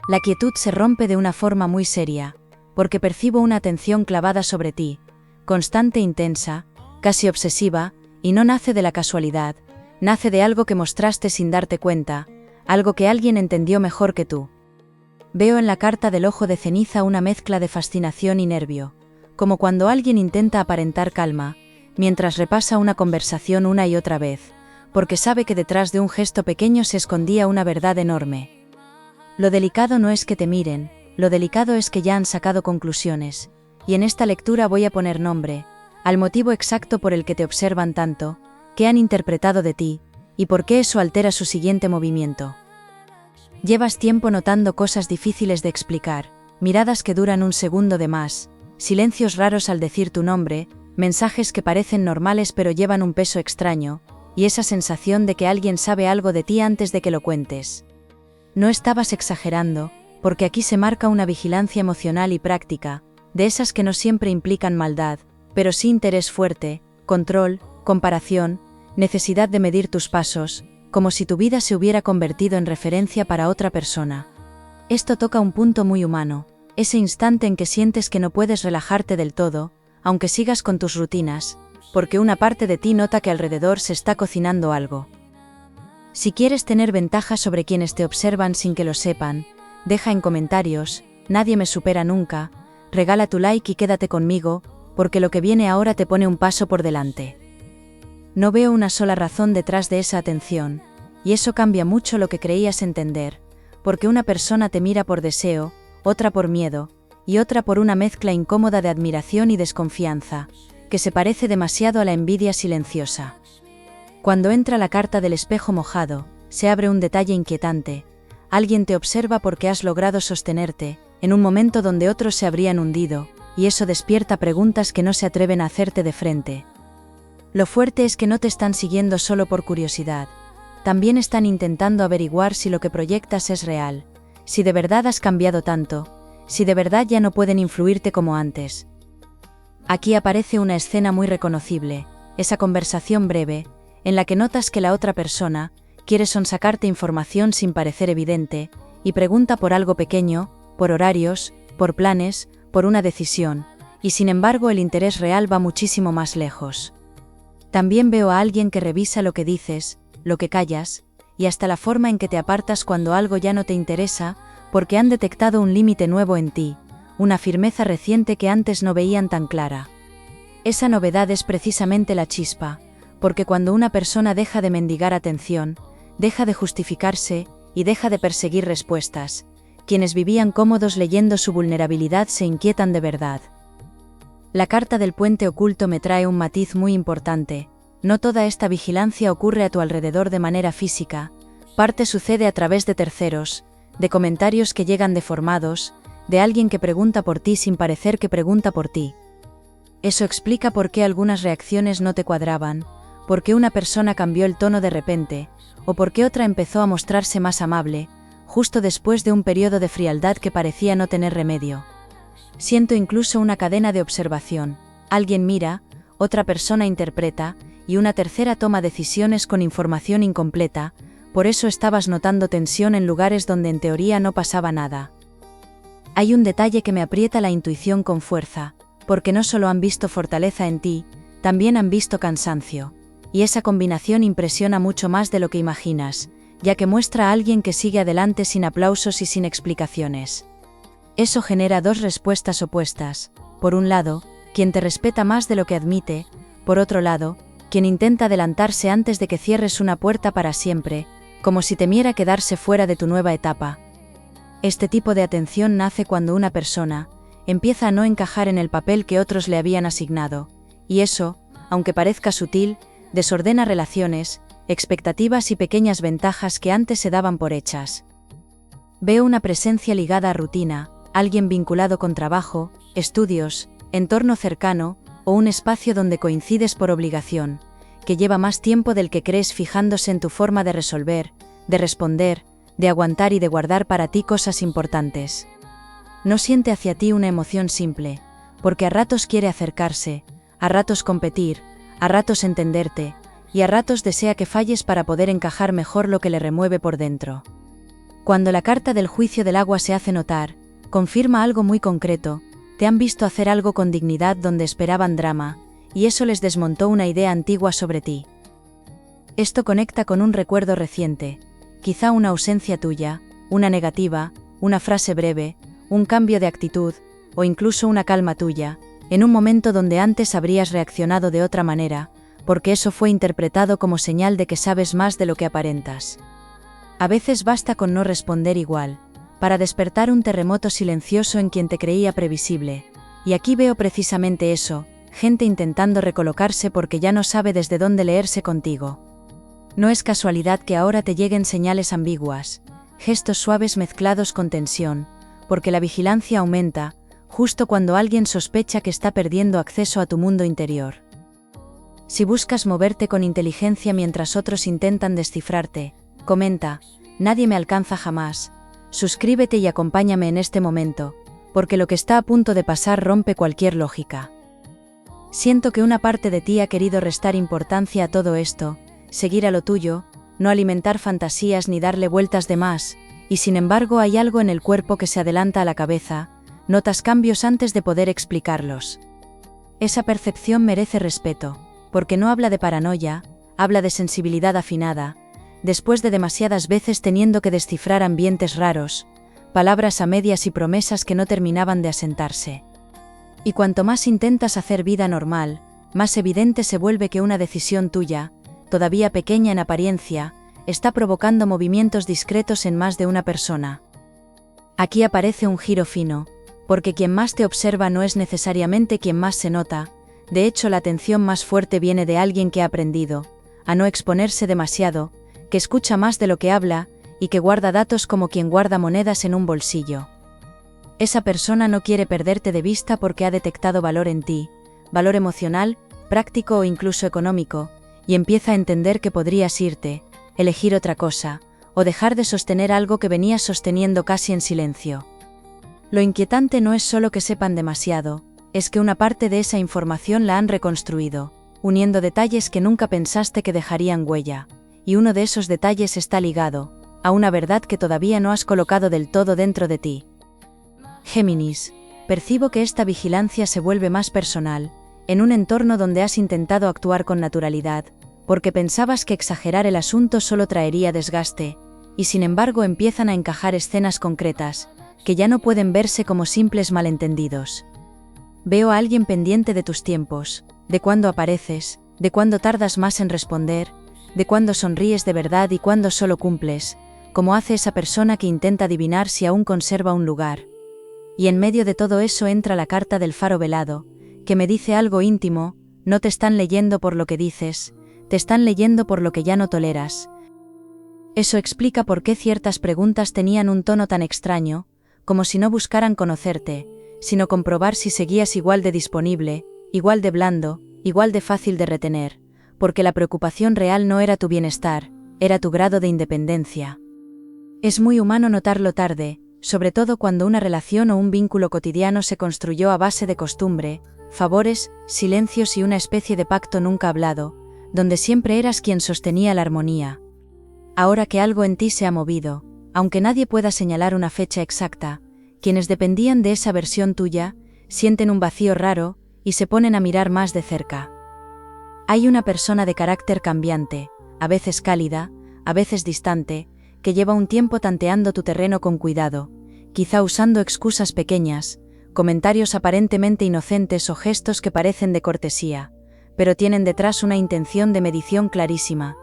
La quietud se rompe de una forma muy seria, porque percibo una atención clavada sobre ti, constante e intensa, casi obsesiva, y no nace de la casualidad, nace de algo que mostraste sin darte cuenta, algo que alguien entendió mejor que tú. Veo en la carta del ojo de ceniza una mezcla de fascinación y nervio, como cuando alguien intenta aparentar calma, mientras repasa una conversación una y otra vez, porque sabe que detrás de un gesto pequeño se escondía una verdad enorme. Lo delicado no es que te miren, lo delicado es que ya han sacado conclusiones, y en esta lectura voy a poner nombre al motivo exacto por el que te observan tanto, qué han interpretado de ti, y por qué eso altera su siguiente movimiento. Llevas tiempo notando cosas difíciles de explicar, miradas que duran un segundo de más, silencios raros al decir tu nombre, mensajes que parecen normales pero llevan un peso extraño, y esa sensación de que alguien sabe algo de ti antes de que lo cuentes. No estabas exagerando, porque aquí se marca una vigilancia emocional y práctica, de esas que no siempre implican maldad, pero sí interés fuerte, control, comparación, necesidad de medir tus pasos, como si tu vida se hubiera convertido en referencia para otra persona. Esto toca un punto muy humano, ese instante en que sientes que no puedes relajarte del todo, aunque sigas con tus rutinas, porque una parte de ti nota que alrededor se está cocinando algo. Si quieres tener ventaja sobre quienes te observan sin que lo sepan, deja en comentarios, nadie me supera nunca, regala tu like y quédate conmigo, porque lo que viene ahora te pone un paso por delante. No veo una sola razón detrás de esa atención, y eso cambia mucho lo que creías entender, porque una persona te mira por deseo, otra por miedo, y otra por una mezcla incómoda de admiración y desconfianza, que se parece demasiado a la envidia silenciosa. Cuando entra la carta del espejo mojado, se abre un detalle inquietante. Alguien te observa porque has logrado sostenerte, en un momento donde otros se habrían hundido, y eso despierta preguntas que no se atreven a hacerte de frente. Lo fuerte es que no te están siguiendo solo por curiosidad, también están intentando averiguar si lo que proyectas es real, si de verdad has cambiado tanto, si de verdad ya no pueden influirte como antes. Aquí aparece una escena muy reconocible, esa conversación breve, en la que notas que la otra persona quiere sonsacarte información sin parecer evidente, y pregunta por algo pequeño, por horarios, por planes, por una decisión, y sin embargo el interés real va muchísimo más lejos. También veo a alguien que revisa lo que dices, lo que callas, y hasta la forma en que te apartas cuando algo ya no te interesa, porque han detectado un límite nuevo en ti, una firmeza reciente que antes no veían tan clara. Esa novedad es precisamente la chispa, porque cuando una persona deja de mendigar atención, deja de justificarse y deja de perseguir respuestas, quienes vivían cómodos leyendo su vulnerabilidad se inquietan de verdad. La carta del puente oculto me trae un matiz muy importante. No toda esta vigilancia ocurre a tu alrededor de manera física, parte sucede a través de terceros, de comentarios que llegan deformados, de alguien que pregunta por ti sin parecer que pregunta por ti. Eso explica por qué algunas reacciones no te cuadraban, por qué una persona cambió el tono de repente, o por qué otra empezó a mostrarse más amable, justo después de un periodo de frialdad que parecía no tener remedio. Siento incluso una cadena de observación, alguien mira, otra persona interpreta, y una tercera toma decisiones con información incompleta, por eso estabas notando tensión en lugares donde en teoría no pasaba nada. Hay un detalle que me aprieta la intuición con fuerza, porque no solo han visto fortaleza en ti, también han visto cansancio. Y esa combinación impresiona mucho más de lo que imaginas, ya que muestra a alguien que sigue adelante sin aplausos y sin explicaciones. Eso genera dos respuestas opuestas. Por un lado, quien te respeta más de lo que admite, por otro lado, quien intenta adelantarse antes de que cierres una puerta para siempre, como si temiera quedarse fuera de tu nueva etapa. Este tipo de atención nace cuando una persona empieza a no encajar en el papel que otros le habían asignado, y eso, aunque parezca sutil, desordena relaciones, expectativas y pequeñas ventajas que antes se daban por hechas. Veo una presencia ligada a rutina, alguien vinculado con trabajo, estudios, entorno cercano, o un espacio donde coincides por obligación, que lleva más tiempo del que crees fijándose en tu forma de resolver, de responder, de aguantar y de guardar para ti cosas importantes. No siente hacia ti una emoción simple, porque a ratos quiere acercarse, a ratos competir, a ratos entenderte, y a ratos desea que falles para poder encajar mejor lo que le remueve por dentro. Cuando la carta del juicio del agua se hace notar, confirma algo muy concreto: te han visto hacer algo con dignidad donde esperaban drama, y eso les desmontó una idea antigua sobre ti. Esto conecta con un recuerdo reciente, quizá una ausencia tuya, una negativa, una frase breve, un cambio de actitud, o incluso una calma tuya, en un momento donde antes habrías reaccionado de otra manera, porque eso fue interpretado como señal de que sabes más de lo que aparentas. A veces basta con no responder igual, para despertar un terremoto silencioso en quien te creía previsible, y aquí veo precisamente eso: gente intentando recolocarse porque ya no sabe desde dónde leerse contigo. No es casualidad que ahora te lleguen señales ambiguas, gestos suaves mezclados con tensión, porque la vigilancia aumenta, justo cuando alguien sospecha que está perdiendo acceso a tu mundo interior. Si buscas moverte con inteligencia mientras otros intentan descifrarte, comenta: nadie me alcanza jamás. Suscríbete y acompáñame en este momento, porque lo que está a punto de pasar rompe cualquier lógica. Siento que una parte de ti ha querido restar importancia a todo esto, seguir a lo tuyo, no alimentar fantasías ni darle vueltas de más, y sin embargo hay algo en el cuerpo que se adelanta a la cabeza, notas cambios antes de poder explicarlos. Esa percepción merece respeto, porque no habla de paranoia, habla de sensibilidad afinada, después de demasiadas veces teniendo que descifrar ambientes raros, palabras a medias y promesas que no terminaban de asentarse. Y cuanto más intentas hacer vida normal, más evidente se vuelve que una decisión tuya, todavía pequeña en apariencia, está provocando movimientos discretos en más de una persona. Aquí aparece un giro fino, porque quien más te observa no es necesariamente quien más se nota. De hecho, la atención más fuerte viene de alguien que ha aprendido a no exponerse demasiado, que escucha más de lo que habla, y que guarda datos como quien guarda monedas en un bolsillo. Esa persona no quiere perderte de vista porque ha detectado valor en ti, valor emocional, práctico o incluso económico, y empieza a entender que podrías irte, elegir otra cosa, o dejar de sostener algo que venías sosteniendo casi en silencio. Lo inquietante no es solo que sepan demasiado, es que una parte de esa información la han reconstruido, uniendo detalles que nunca pensaste que dejarían huella, y uno de esos detalles está ligado a una verdad que todavía no has colocado del todo dentro de ti. Géminis, percibo que esta vigilancia se vuelve más personal, en un entorno donde has intentado actuar con naturalidad, porque pensabas que exagerar el asunto solo traería desgaste, y sin embargo empiezan a encajar escenas concretas, que ya no pueden verse como simples malentendidos. Veo a alguien pendiente de tus tiempos, de cuándo apareces, de cuándo tardas más en responder, de cuándo sonríes de verdad y cuándo solo cumples, como hace esa persona que intenta adivinar si aún conserva un lugar. Y en medio de todo eso entra la carta del faro velado, que me dice algo íntimo: no te están leyendo por lo que dices, te están leyendo por lo que ya no toleras. Eso explica por qué ciertas preguntas tenían un tono tan extraño, como si no buscaran conocerte, sino comprobar si seguías igual de disponible, igual de blando, igual de fácil de retener, porque la preocupación real no era tu bienestar, era tu grado de independencia. Es muy humano notarlo tarde, sobre todo cuando una relación o un vínculo cotidiano se construyó a base de costumbre, favores, silencios y una especie de pacto nunca hablado, donde siempre eras quien sostenía la armonía. Ahora que algo en ti se ha movido, aunque nadie pueda señalar una fecha exacta, quienes dependían de esa versión tuya, sienten un vacío raro, y se ponen a mirar más de cerca. Hay una persona de carácter cambiante, a veces cálida, a veces distante, que lleva un tiempo tanteando tu terreno con cuidado, quizá usando excusas pequeñas, comentarios aparentemente inocentes o gestos que parecen de cortesía, pero tienen detrás una intención de medición clarísima.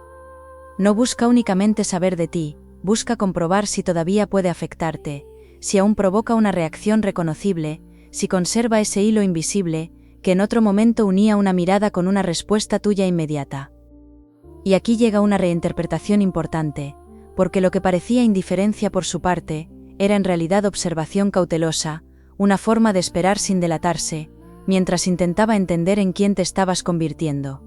No busca únicamente saber de ti, busca comprobar si todavía puede afectarte, si aún provoca una reacción reconocible, si conserva ese hilo invisible, que en otro momento unía una mirada con una respuesta tuya inmediata. Y aquí llega una reinterpretación importante, porque lo que parecía indiferencia por su parte, era en realidad observación cautelosa, una forma de esperar sin delatarse, mientras intentaba entender en quién te estabas convirtiendo.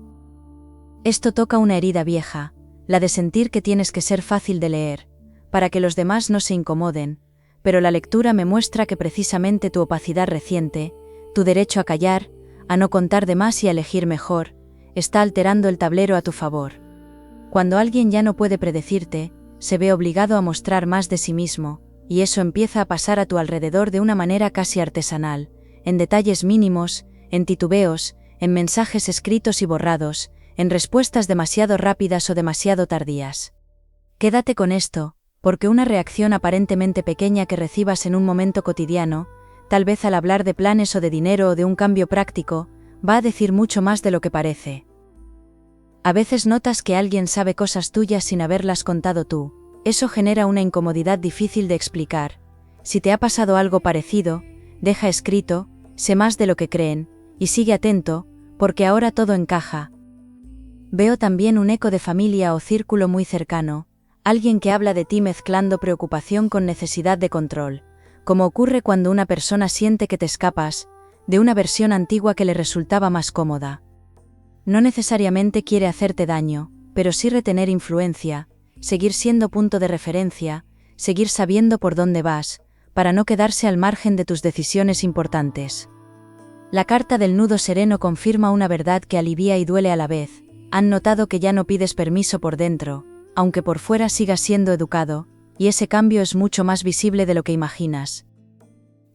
Esto toca una herida vieja, la de sentir que tienes que ser fácil de leer, para que los demás no se incomoden, pero la lectura me muestra que precisamente tu opacidad reciente, tu derecho a callar, a no contar de más y a elegir mejor, está alterando el tablero a tu favor. Cuando alguien ya no puede predecirte, se ve obligado a mostrar más de sí mismo, y eso empieza a pasar a tu alrededor de una manera casi artesanal, en detalles mínimos, en titubeos, en mensajes escritos y borrados, en respuestas demasiado rápidas o demasiado tardías. Quédate con esto, porque una reacción aparentemente pequeña que recibas en un momento cotidiano, tal vez al hablar de planes o de dinero o de un cambio práctico, va a decir mucho más de lo que parece. A veces notas que alguien sabe cosas tuyas sin haberlas contado tú. Eso genera una incomodidad difícil de explicar. Si te ha pasado algo parecido, deja escrito, sé más de lo que creen, y sigue atento, porque ahora todo encaja. Veo también un eco de familia o círculo muy cercano, alguien que habla de ti mezclando preocupación con necesidad de control, como ocurre cuando una persona siente que te escapas de una versión antigua que le resultaba más cómoda. No necesariamente quiere hacerte daño, pero sí retener influencia, seguir siendo punto de referencia, seguir sabiendo por dónde vas, para no quedarse al margen de tus decisiones importantes. La carta del nudo sereno confirma una verdad que alivia y duele a la vez. Han notado que ya no pides permiso por dentro, aunque por fuera sigas siendo educado, y ese cambio es mucho más visible de lo que imaginas.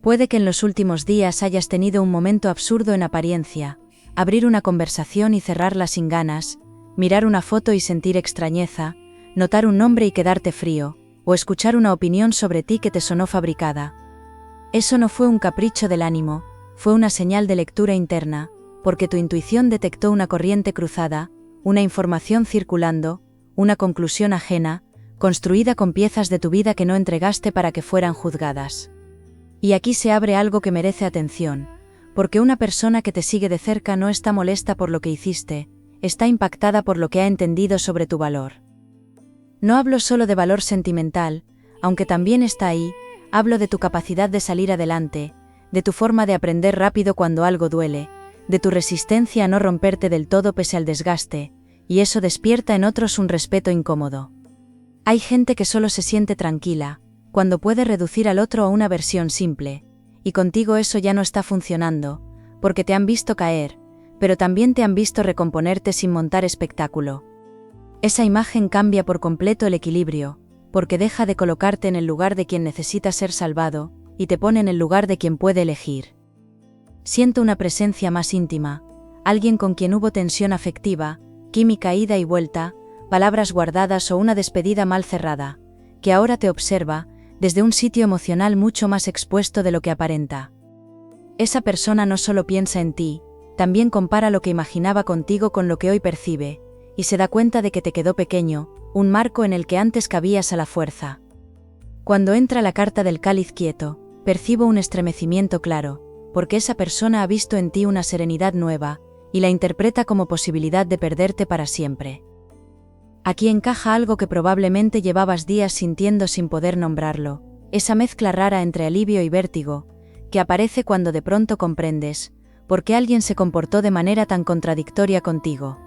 Puede que en los últimos días hayas tenido un momento absurdo en apariencia, abrir una conversación y cerrarla sin ganas, mirar una foto y sentir extrañeza, notar un nombre y quedarte frío, o escuchar una opinión sobre ti que te sonó fabricada. Eso no fue un capricho del ánimo, fue una señal de lectura interna, porque tu intuición detectó una corriente cruzada, una información circulando, una conclusión ajena, construida con piezas de tu vida que no entregaste para que fueran juzgadas. Y aquí se abre algo que merece atención, porque una persona que te sigue de cerca no está molesta por lo que hiciste, está impactada por lo que ha entendido sobre tu valor. No hablo solo de valor sentimental, aunque también está ahí, hablo de tu capacidad de salir adelante, de tu forma de aprender rápido cuando algo duele, de tu resistencia a no romperte del todo pese al desgaste, y eso despierta en otros un respeto incómodo. Hay gente que solo se siente tranquila, cuando puede reducir al otro a una versión simple, y contigo eso ya no está funcionando, porque te han visto caer, pero también te han visto recomponerte sin montar espectáculo. Esa imagen cambia por completo el equilibrio, porque deja de colocarte en el lugar de quien necesita ser salvado, y te pone en el lugar de quien puede elegir. Siento una presencia más íntima, alguien con quien hubo tensión afectiva, química ida y vuelta, palabras guardadas o una despedida mal cerrada, que ahora te observa, desde un sitio emocional mucho más expuesto de lo que aparenta. Esa persona no solo piensa en ti, también compara lo que imaginaba contigo con lo que hoy percibe, y se da cuenta de que te quedó pequeño, un marco en el que antes cabías a la fuerza. Cuando entra la carta del cáliz quieto, percibo un estremecimiento claro, porque esa persona ha visto en ti una serenidad nueva, y la interpreta como posibilidad de perderte para siempre. Aquí encaja algo que probablemente llevabas días sintiendo sin poder nombrarlo, esa mezcla rara entre alivio y vértigo, que aparece cuando de pronto comprendes por qué alguien se comportó de manera tan contradictoria contigo.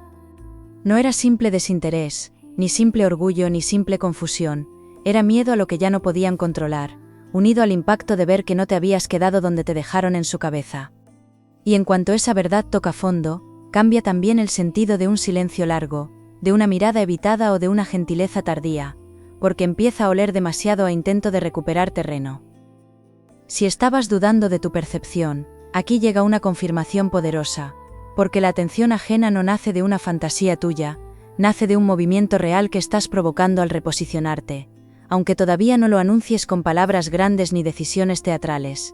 No era simple desinterés, ni simple orgullo ni simple confusión, era miedo a lo que ya no podían controlar, unido al impacto de ver que no te habías quedado donde te dejaron en su cabeza. Y en cuanto esa verdad toca fondo, cambia también el sentido de un silencio largo, de una mirada evitada o de una gentileza tardía, porque empieza a oler demasiado a intento de recuperar terreno. Si estabas dudando de tu percepción, aquí llega una confirmación poderosa, porque la atención ajena no nace de una fantasía tuya, nace de un movimiento real que estás provocando al reposicionarte, aunque todavía no lo anuncies con palabras grandes ni decisiones teatrales.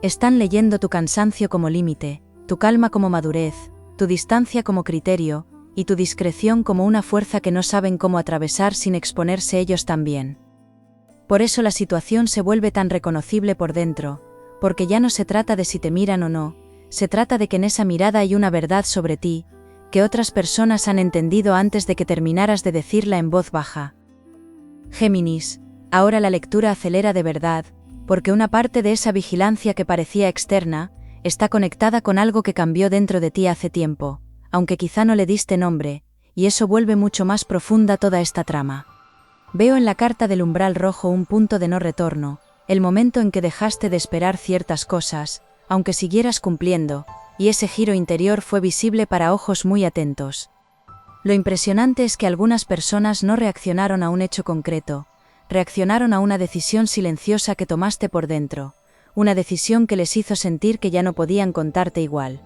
Están leyendo tu cansancio como límite, tu calma como madurez, tu distancia como criterio, y tu discreción como una fuerza que no saben cómo atravesar sin exponerse ellos también. Por eso la situación se vuelve tan reconocible por dentro, porque ya no se trata de si te miran o no, se trata de que en esa mirada hay una verdad sobre ti, que otras personas han entendido antes de que terminaras de decirla en voz baja. Géminis, ahora la lectura acelera de verdad, porque una parte de esa vigilancia que parecía externa, está conectada con algo que cambió dentro de ti hace tiempo, aunque quizá no le diste nombre, y eso vuelve mucho más profunda toda esta trama. Veo en la carta del umbral rojo un punto de no retorno, el momento en que dejaste de esperar ciertas cosas, aunque siguieras cumpliendo, y ese giro interior fue visible para ojos muy atentos. Lo impresionante es que algunas personas no reaccionaron a un hecho concreto, reaccionaron a una decisión silenciosa que tomaste por dentro, una decisión que les hizo sentir que ya no podían contarte igual.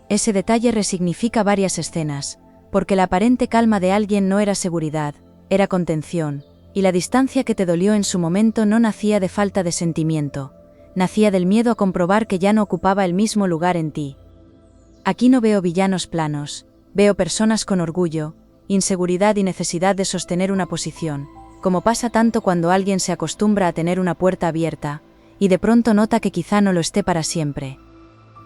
Ese detalle resignifica varias escenas, porque la aparente calma de alguien no era seguridad, era contención, y la distancia que te dolió en su momento no nacía de falta de sentimiento, nacía del miedo a comprobar que ya no ocupaba el mismo lugar en ti. Aquí no veo villanos planos, veo personas con orgullo, inseguridad y necesidad de sostener una posición, como pasa tanto cuando alguien se acostumbra a tener una puerta abierta, y de pronto nota que quizá no lo esté para siempre.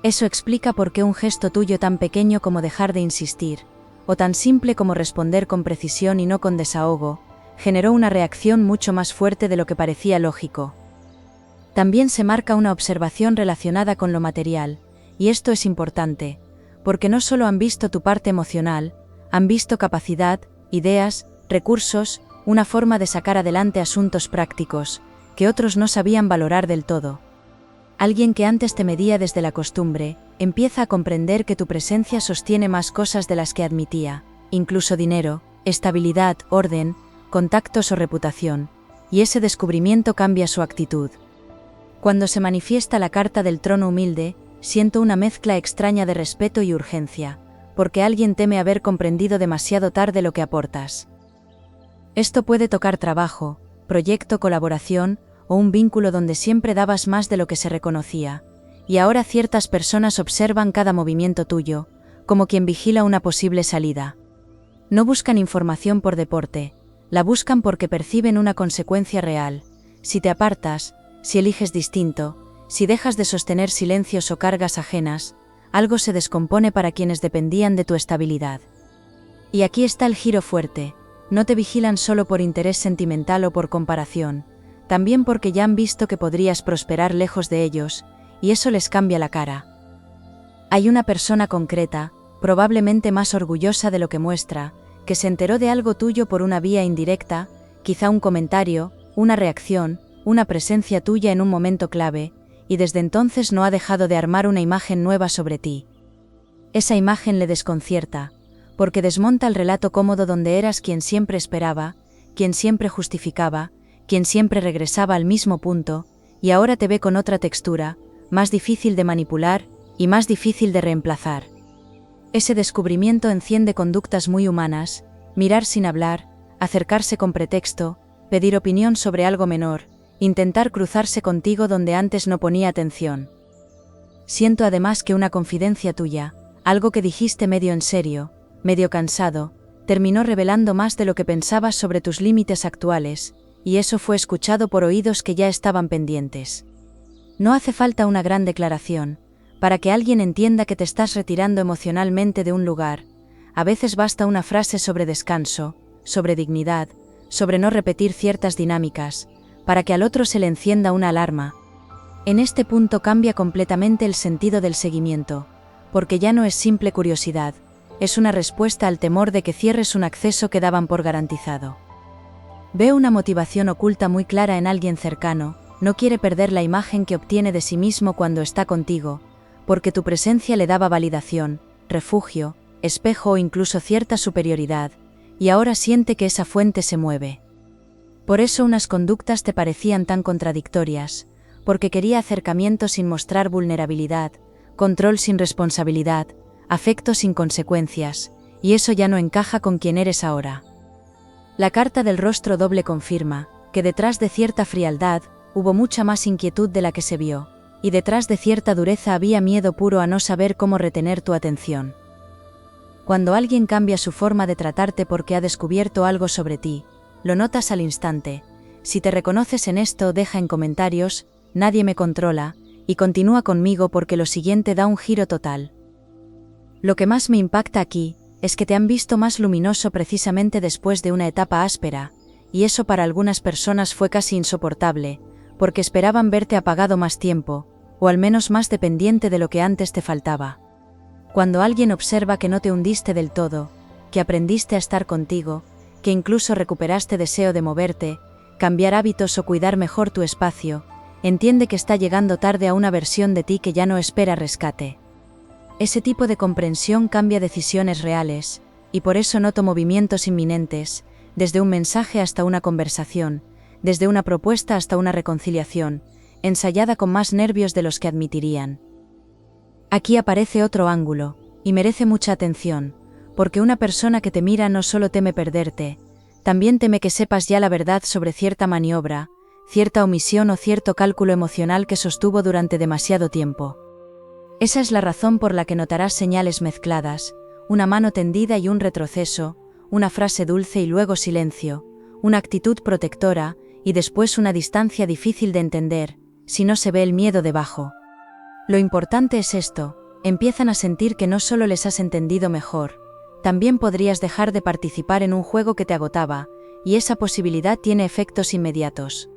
Eso explica por qué un gesto tuyo tan pequeño como dejar de insistir, o tan simple como responder con precisión y no con desahogo, generó una reacción mucho más fuerte de lo que parecía lógico. También se marca una observación relacionada con lo material, y esto es importante, porque no solo han visto tu parte emocional, han visto capacidad, ideas, recursos, una forma de sacar adelante asuntos prácticos, que otros no sabían valorar del todo. Alguien que antes te medía desde la costumbre, empieza a comprender que tu presencia sostiene más cosas de las que admitía, incluso dinero, estabilidad, orden, contactos o reputación, y ese descubrimiento cambia su actitud. Cuando se manifiesta la carta del trono humilde, siento una mezcla extraña de respeto y urgencia, porque alguien teme haber comprendido demasiado tarde lo que aportas. Esto puede tocar trabajo, proyecto, colaboración, o un vínculo donde siempre dabas más de lo que se reconocía, y ahora ciertas personas observan cada movimiento tuyo, como quien vigila una posible salida. No buscan información por deporte, la buscan porque perciben una consecuencia real. Si te apartas, si eliges distinto, si dejas de sostener silencios o cargas ajenas, algo se descompone para quienes dependían de tu estabilidad. Y aquí está el giro fuerte, no te vigilan solo por interés sentimental o por comparación, también porque ya han visto que podrías prosperar lejos de ellos, y eso les cambia la cara. Hay una persona concreta, probablemente más orgullosa de lo que muestra, que se enteró de algo tuyo por una vía indirecta, quizá un comentario, una reacción, una presencia tuya en un momento clave, y desde entonces no ha dejado de armar una imagen nueva sobre ti. Esa imagen le desconcierta, porque desmonta el relato cómodo donde eras quien siempre esperaba, quien siempre justificaba, quien siempre regresaba al mismo punto, y ahora te ve con otra textura, más difícil de manipular y más difícil de reemplazar. Ese descubrimiento enciende conductas muy humanas, mirar sin hablar, acercarse con pretexto, pedir opinión sobre algo menor, intentar cruzarse contigo donde antes no ponía atención. Siento además que una confidencia tuya, algo que dijiste medio en serio, medio cansado, terminó revelando más de lo que pensabas sobre tus límites actuales, y eso fue escuchado por oídos que ya estaban pendientes. No hace falta una gran declaración, para que alguien entienda que te estás retirando emocionalmente de un lugar. A veces basta una frase sobre descanso, sobre dignidad, sobre no repetir ciertas dinámicas, para que al otro se le encienda una alarma. En este punto cambia completamente el sentido del seguimiento, porque ya no es simple curiosidad, es una respuesta al temor de que cierres un acceso que daban por garantizado. Veo una motivación oculta muy clara en alguien cercano, no quiere perder la imagen que obtiene de sí mismo cuando está contigo, porque tu presencia le daba validación, refugio, espejo o incluso cierta superioridad, y ahora siente que esa fuente se mueve. Por eso unas conductas te parecían tan contradictorias, porque quería acercamiento sin mostrar vulnerabilidad, control sin responsabilidad, afecto sin consecuencias, y eso ya no encaja con quien eres ahora. La carta del rostro doble confirma que detrás de cierta frialdad hubo mucha más inquietud de la que se vio, y detrás de cierta dureza había miedo puro a no saber cómo retener tu atención. Cuando alguien cambia su forma de tratarte porque ha descubierto algo sobre ti, lo notas al instante. Si te reconoces en esto, deja en comentarios, nadie me controla, y continúa conmigo porque lo siguiente da un giro total. Lo que más me impacta aquí es que te han visto más luminoso precisamente después de una etapa áspera, y eso para algunas personas fue casi insoportable, porque esperaban verte apagado más tiempo, o al menos más dependiente de lo que antes te faltaba. Cuando alguien observa que no te hundiste del todo, que aprendiste a estar contigo, que incluso recuperaste deseo de moverte, cambiar hábitos o cuidar mejor tu espacio, entiende que está llegando tarde a una versión de ti que ya no espera rescate. Ese tipo de comprensión cambia decisiones reales, y por eso noto movimientos inminentes, desde un mensaje hasta una conversación, desde una propuesta hasta una reconciliación, ensayada con más nervios de los que admitirían. Aquí aparece otro ángulo, y merece mucha atención, porque una persona que te mira no solo teme perderte, también teme que sepas ya la verdad sobre cierta maniobra, cierta omisión o cierto cálculo emocional que sostuvo durante demasiado tiempo. Esa es la razón por la que notarás señales mezcladas, una mano tendida y un retroceso, una frase dulce y luego silencio, una actitud protectora, y después una distancia difícil de entender, si no se ve el miedo debajo. Lo importante es esto, empiezan a sentir que no solo les has entendido mejor, también podrías dejar de participar en un juego que te agotaba, y esa posibilidad tiene efectos inmediatos.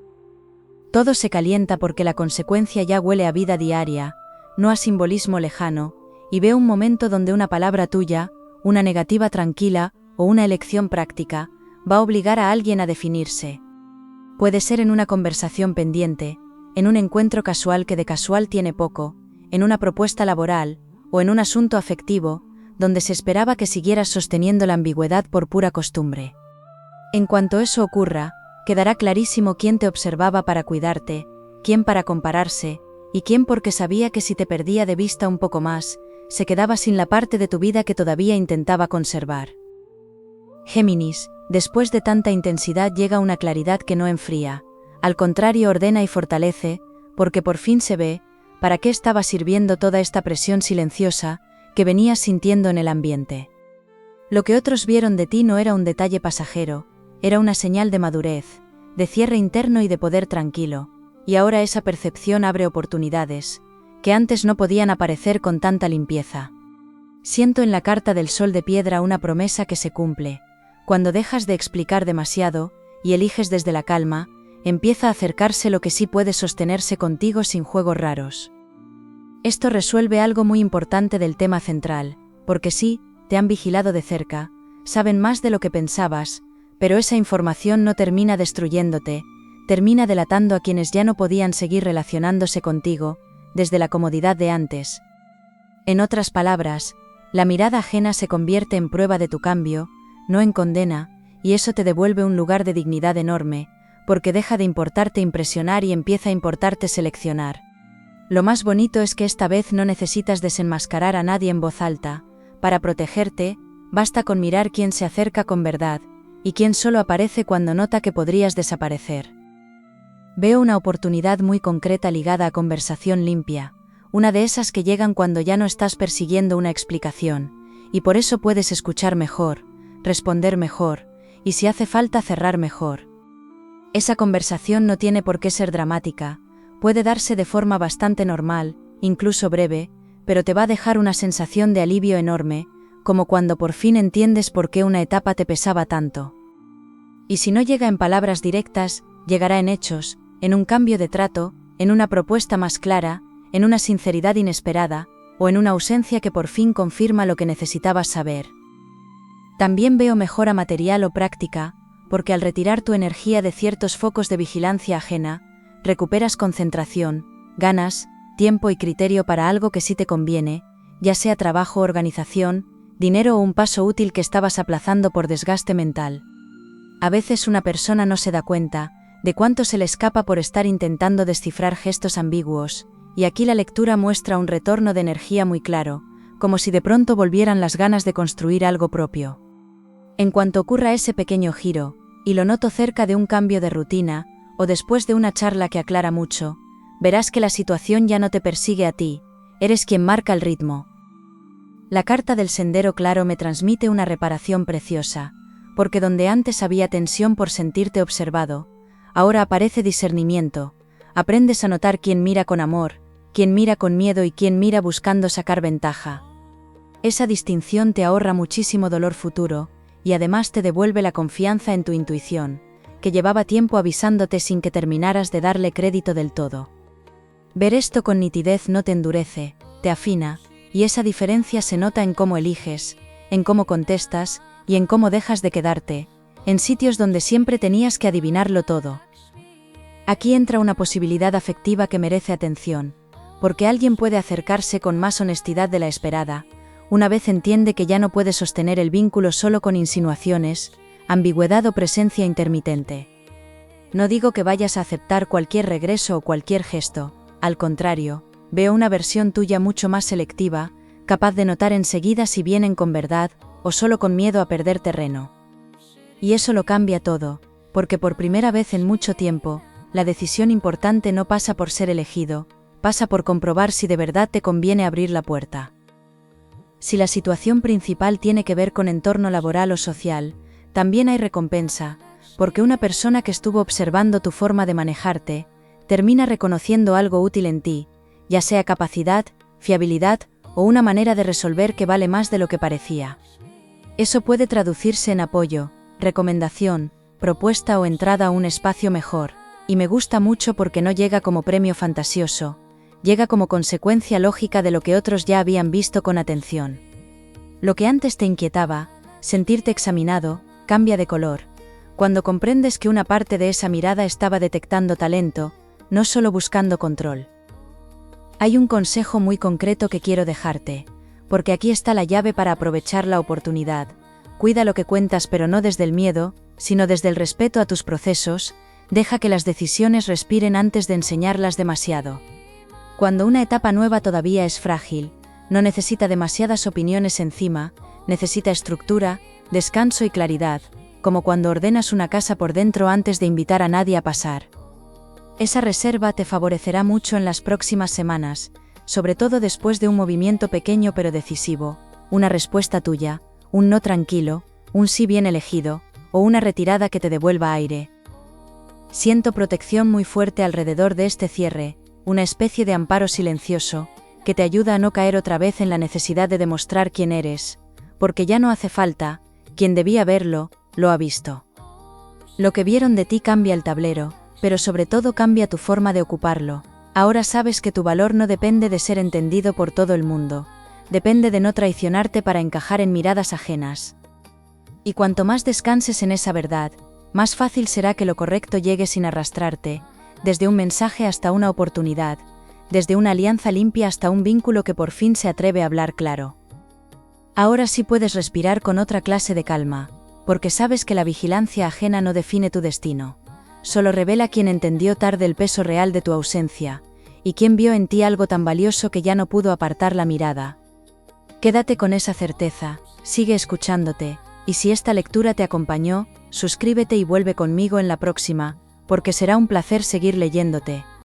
Todo se calienta porque la consecuencia ya huele a vida diaria, no a simbolismo lejano, y veo un momento donde una palabra tuya, una negativa tranquila o una elección práctica, va a obligar a alguien a definirse. Puede ser en una conversación pendiente, en un encuentro casual que de casual tiene poco, en una propuesta laboral, o en un asunto afectivo, donde se esperaba que siguieras sosteniendo la ambigüedad por pura costumbre. En cuanto eso ocurra, quedará clarísimo quién te observaba para cuidarte, quién para compararse, y quién porque sabía que si te perdía de vista un poco más, se quedaba sin la parte de tu vida que todavía intentaba conservar. Géminis, después de tanta intensidad llega una claridad que no enfría, al contrario ordena y fortalece, porque por fin se ve, para qué estaba sirviendo toda esta presión silenciosa, que venías sintiendo en el ambiente. Lo que otros vieron de ti no era un detalle pasajero, era una señal de madurez, de cierre interno y de poder tranquilo, y ahora esa percepción abre oportunidades, que antes no podían aparecer con tanta limpieza. Siento en la carta del Sol de piedra una promesa que se cumple, cuando dejas de explicar demasiado, y eliges desde la calma, empieza a acercarse lo que sí puede sostenerse contigo sin juegos raros. Esto resuelve algo muy importante del tema central, porque sí, te han vigilado de cerca, saben más de lo que pensabas, pero esa información no termina destruyéndote, termina delatando a quienes ya no podían seguir relacionándose contigo, desde la comodidad de antes. En otras palabras, la mirada ajena se convierte en prueba de tu cambio, no en condena, y eso te devuelve un lugar de dignidad enorme, porque deja de importarte impresionar y empieza a importarte seleccionar. Lo más bonito es que esta vez no necesitas desenmascarar a nadie en voz alta, para protegerte, basta con mirar quién se acerca con verdad, y quién solo aparece cuando nota que podrías desaparecer. Veo una oportunidad muy concreta ligada a conversación limpia, una de esas que llegan cuando ya no estás persiguiendo una explicación, y por eso puedes escuchar mejor, responder mejor, y si hace falta cerrar mejor. Esa conversación no tiene por qué ser dramática, puede darse de forma bastante normal, incluso breve, pero te va a dejar una sensación de alivio enorme, como cuando por fin entiendes por qué una etapa te pesaba tanto. Y si no llega en palabras directas, llegará en hechos, en un cambio de trato, en una propuesta más clara, en una sinceridad inesperada, o en una ausencia que por fin confirma lo que necesitabas saber. También veo mejora material o práctica, porque al retirar tu energía de ciertos focos de vigilancia ajena, recuperas concentración, ganas, tiempo y criterio para algo que sí te conviene, ya sea trabajo, organización, dinero o un paso útil que estabas aplazando por desgaste mental. A veces una persona no se da cuenta de cuánto se le escapa por estar intentando descifrar gestos ambiguos, y aquí la lectura muestra un retorno de energía muy claro, como si de pronto volvieran las ganas de construir algo propio. En cuanto ocurra ese pequeño giro, y lo noto cerca de un cambio de rutina, o después de una charla que aclara mucho, verás que la situación ya no te persigue a ti, eres quien marca el ritmo. La carta del sendero claro me transmite una reparación preciosa, porque donde antes había tensión por sentirte observado, ahora aparece discernimiento, aprendes a notar quién mira con amor, quién mira con miedo y quién mira buscando sacar ventaja. Esa distinción te ahorra muchísimo dolor futuro, y además te devuelve la confianza en tu intuición, que llevaba tiempo avisándote sin que terminaras de darle crédito del todo. Ver esto con nitidez no te endurece, te afina, y esa diferencia se nota en cómo eliges, en cómo contestas, y en cómo dejas de quedarte, en sitios donde siempre tenías que adivinarlo todo. Aquí entra una posibilidad afectiva que merece atención, porque alguien puede acercarse con más honestidad de la esperada, una vez entiende que ya no puede sostener el vínculo solo con insinuaciones, ambigüedad o presencia intermitente. No digo que vayas a aceptar cualquier regreso o cualquier gesto, al contrario, veo una versión tuya mucho más selectiva, capaz de notar enseguida si vienen con verdad o solo con miedo a perder terreno. Y eso lo cambia todo, porque por primera vez en mucho tiempo, la decisión importante no pasa por ser elegido, pasa por comprobar si de verdad te conviene abrir la puerta. Si la situación principal tiene que ver con entorno laboral o social, también hay recompensa, porque una persona que estuvo observando tu forma de manejarte, termina reconociendo algo útil en ti, ya sea capacidad, fiabilidad o una manera de resolver que vale más de lo que parecía. Eso puede traducirse en apoyo, recomendación, propuesta o entrada a un espacio mejor, y me gusta mucho porque no llega como premio fantasioso, llega como consecuencia lógica de lo que otros ya habían visto con atención. Lo que antes te inquietaba, sentirte examinado, cambia de color, cuando comprendes que una parte de esa mirada estaba detectando talento, no solo buscando control. Hay un consejo muy concreto que quiero dejarte, porque aquí está la llave para aprovechar la oportunidad. Cuida lo que cuentas, pero no desde el miedo, sino desde el respeto a tus procesos, deja que las decisiones respiren antes de enseñarlas demasiado. Cuando una etapa nueva todavía es frágil, no necesita demasiadas opiniones encima, necesita estructura, descanso y claridad, como cuando ordenas una casa por dentro antes de invitar a nadie a pasar. Esa reserva te favorecerá mucho en las próximas semanas, sobre todo después de un movimiento pequeño pero decisivo, una respuesta tuya, un no tranquilo, un sí bien elegido, o una retirada que te devuelva aire. Siento protección muy fuerte alrededor de este cierre, una especie de amparo silencioso, que te ayuda a no caer otra vez en la necesidad de demostrar quién eres, porque ya no hace falta, quien debía verlo, lo ha visto. Lo que vieron de ti cambia el tablero, pero sobre todo cambia tu forma de ocuparlo. Ahora sabes que tu valor no depende de ser entendido por todo el mundo, depende de no traicionarte para encajar en miradas ajenas. Y cuanto más descanses en esa verdad, más fácil será que lo correcto llegue sin arrastrarte, desde un mensaje hasta una oportunidad, desde una alianza limpia hasta un vínculo que por fin se atreve a hablar claro. Ahora sí puedes respirar con otra clase de calma, porque sabes que la vigilancia ajena no define tu destino. Solo revela quién entendió tarde el peso real de tu ausencia, y quién vio en ti algo tan valioso que ya no pudo apartar la mirada. Quédate con esa certeza, sigue escuchándote, y si esta lectura te acompañó, suscríbete y vuelve conmigo en la próxima, porque será un placer seguir leyéndote.